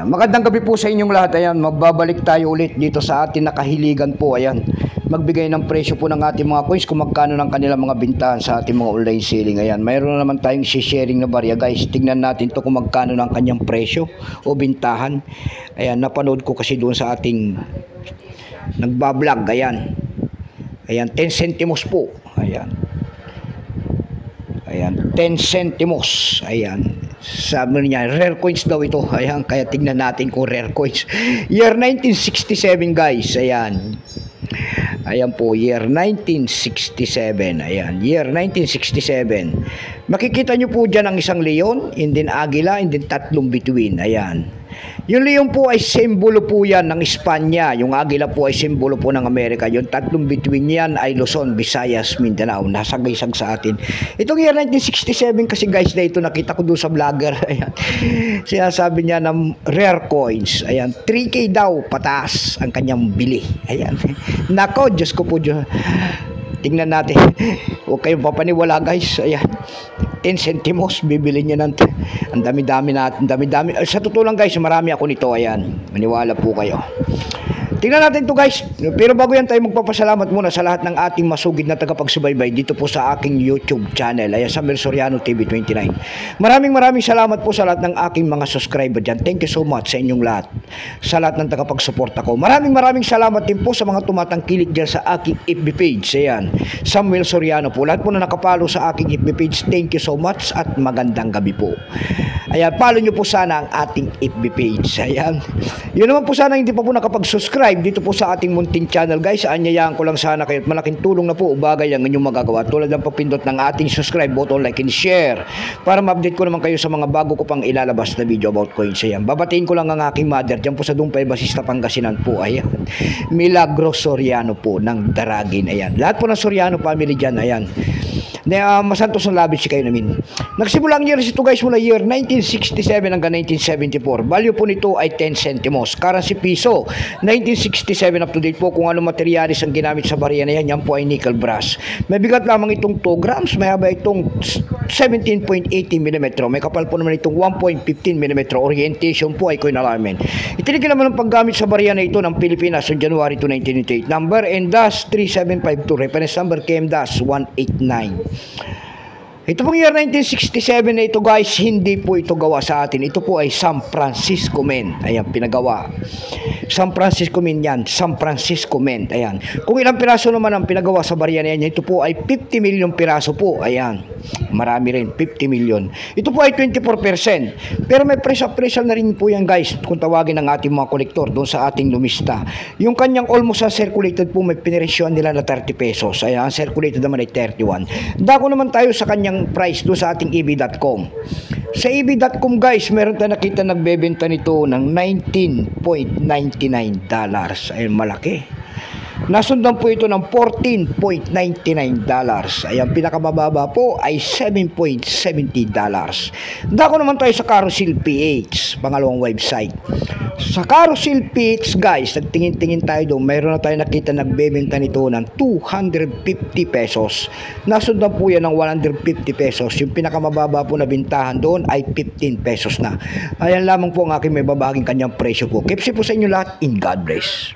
Ayan. Magandang gabi po sa inyong lahat. Ayan, magbabalik tayo ulit dito sa atin nakahiligan po. Ayan, magbigay ng presyo po ng ating mga coins kung magkano ng kanilang mga bintahan sa ating mga online selling. Ayan, mayroon naman tayong sharing na barya guys. Tingnan natin to kung magkano ng kanyang presyo o bintahan. Ayan, napanood ko kasi doon sa ating nagbablog. Ayan, ayan, 10 centimos po. Ayan, ayan, 10 centimos. Ayan, sabi niya, rare coins daw ito. Ayan, kaya tingnan natin kung rare coins. Year 1967 guys. Ayan. Ayan po, year 1967. Ayan, year 1967. Makikita nyo po dyan ang isang leon, and then agila, and then tatlong bituin. Ayan. Yung leon po ay simbolo po yan ng Espanya. Yung agila po ay simbolo po ng Amerika. Yung tatlong bituin yan ay Luzon, Visayas, Mindanao. Nasagaysag sa atin. Itong year 1967 kasi guys na ito nakita ko doon sa vlogger. Ayan. Sinasabi niya ng rare coins. Ayan. 3K daw pataas ang kanyang bili. Ayan. Nako, Diyos ko po Diyos. Tingnan natin. Huwag kayong papaniwala guys. Ayan. 10 centimos, bibili niya ng ang dami-dami natin, dami-dami. Sa totoo lang guys, marami ako nito. Ayan, maniwala po kayo. Tingnan natin to guys. Pero bago yan tayo magpapasalamat muna sa lahat ng ating masugid na tagapagsubaybay dito po sa aking YouTube channel. Ayan, Samuel Soriano TV 29. Maraming salamat po sa lahat ng aking mga subscriber dyan. Thank you so much sa inyong lahat. Sa lahat ng tagapagsuporta ko. Maraming salamat din po sa mga tumatangkilik dyan sa aking FB page. Ayan, Samuel Soriano po. Lahat po na nakapalo sa aking FB page. Thank you so much at magandang gabi po. Ayan, follow nyo po sana ang ating FB page. Ayan. Yun naman po sana hindi pa po nakapag-subscribe dito po sa ating munting channel guys. Anyayaan ko lang sana kayo at malaking tulong na po o bagay ang inyong magagawa tulad ng papindot ng ating subscribe button, like and share para ma-update ko naman kayo sa mga bago ko pang ilalabas na video about coins. Ayan. Babatiin ko lang ang aking mother dyan po sa Dumpay, Basista, Pangasinan po. Ayan. Milagros Soriano po ng Daragin. Ayan. Lahat po ng Soriano family dyan. Ayan. Masantos ng labis si kayo namin. Nagsimula ang years ito guys mula year 1967 hanggang 1974. Value po nito ay 10 centimos. Currency piso 1967 up to date po. Kung ano materialis ang ginamit sa barya na yan, yan po ay nickel brass. May bigat lamang itong 2 grams. May haba itong 17.80 mm. May kapal po naman itong 1.15 mm. Orientation po ay coin alignment. Itinigil naman ang paggamit sa barya na ito ng Pilipinas on January 2, 1998. Number NDAS 3752. Reference number KMDAS 189. Ito pong year 1967 na ito guys, hindi po ito gawa sa atin. Ito po ay San Francisco Mint. Ayan, pinagawa. San Francisco Mint yan. San Francisco Mint. Ayan. Kung ilang piraso naman ang pinagawa sa barya na yan, ito po ay 50 million piraso po. Ayan. Marami rin. 50 million. Ito po ay 24%. Pero may presyo na rin po yan guys. Kung tawagin ng ating mga kolektor doon sa ating lumista. Yung kanyang almost uncirculated po, may piniresyoan nila na 30 pesos. Ayan. Uncirculated naman ay 31. Dako naman tayo sa kanyang price doon sa ating eb.com. Sa eb.com guys, meron tayong nakita nagbebenta nito ng $19.99. Ayun, malaki. Nasundan po ito ng $14.99. Ayan, pinakamababa po ay $7.70. Dako naman tayo sa Carousel PH, pangalawang website. Sa Carousel PH guys, nagtingin-tingin tayo doon, mayroon na tayo nakita nagbebenta nito ng 250 pesos. Nasundan po yan ng 150 pesos. Yung pinakamababa po na bintahan doon ay 15 pesos na. Ayan lamang po ang aking may babaging kanyang presyo po. Keep safe po sa inyo lahat. In God bless.